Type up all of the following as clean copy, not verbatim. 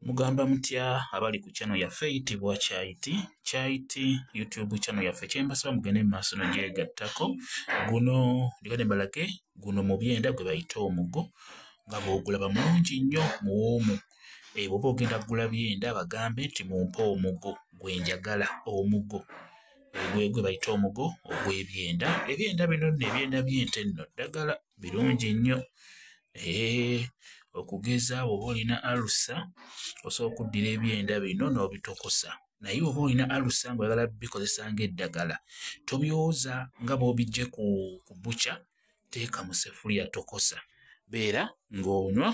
Mugamba mutya abali ku channel yaffe eyitibwa Kyaiti YouTube channel yaffe kyembasaba mugende mu maaso n'ogyegattako. Guno ndikade mbalage guno mu byenda gwe bayita omugo nga bw'ogulaba mulungi nnyo muwoomu. Bw'oba ogenda kugula byenda bagambe nti mumpe omugo gwe njagala, omugo gwe bayita omugo ogw'ebyenda. Ebyenda bino nno ebyenda by'ente nno ddagala birungi nnyo. Okugeza bw'oba olina alusa osobola okuddira ebyenda bino n'obitokosa. Naye bw'oba olina alusa ng'oyagala bikozesa ng'eddagala tobyoza nga bw'obijje ku bukya, teeka mu seffuliya tokosa. Beera ng'onywa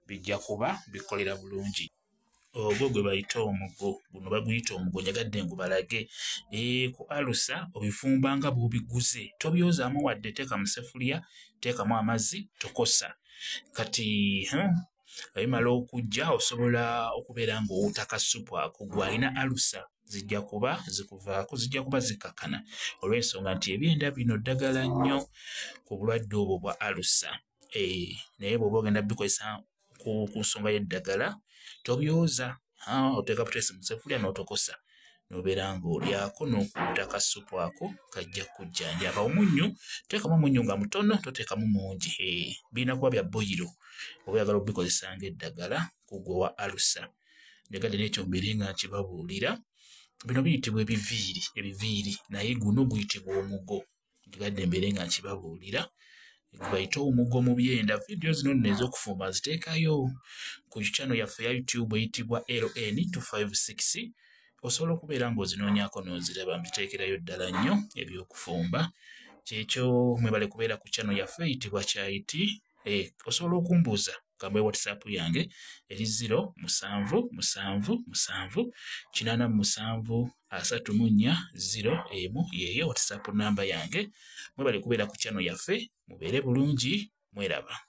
bijja kuba bikolera bulungi. Ogwo gwe bayita omugo, guno baguyita omugo njagadde ngubalage. Ku alusa obifumba nga bw'obiguze, tobyozaamu wadde, teeka mu seffuliya, teekamu amazzi, tokosa. Kati ebimala okujja osobola okubeera ng'owuuta kasupu ako. Gw'alina alusa zijja kuba zikuvaako, zijja kuba zikakana olw'ensonga nti ebyenda bino ddagala nnyo ku bulwadde obwo bwa alusa. Naye bw'oba ogenda bikozesa ku nsonga y'eddagala tobyoza, oteeka buteesi mu seffuliya n'otokosa, n'obeera ng'olyako n'okuuta kasupu ako kajja kujjanjaba. Omunnyu teekamu omunnyu nga mutono, toteekamu mungi. Birina kuba bya boyiro oba oyagala obikozesa ng'eddagala ku gwe wa alusa. Njagadde n'ekyo mbeere nga nkibabuulira. Bino biyitibwa ebiviiri, naye guno guyitibwa omugo. Njagadde mbeere nga nkibabuulira. Bayita omugo mu byenda. Vidiyo zino nno ez'okufumba ziteekayo ku channel yaffe ya YouTube eyitibwa LN256. Osobola okubeera ng'ozinoonyako n'oziraba, mbiteekerayo ddala nnyo eby'okufumba. Kyekyo mwebale kubeera ku channel yaffe eyitibwa Kyaiti. Osobola okumbuuza gamba WhatsApp yange eri 0777873401 yeyo WhatsApp namba yange. Mwebale kubeera ku channel yaffe, mubeere bulungi, mweraba.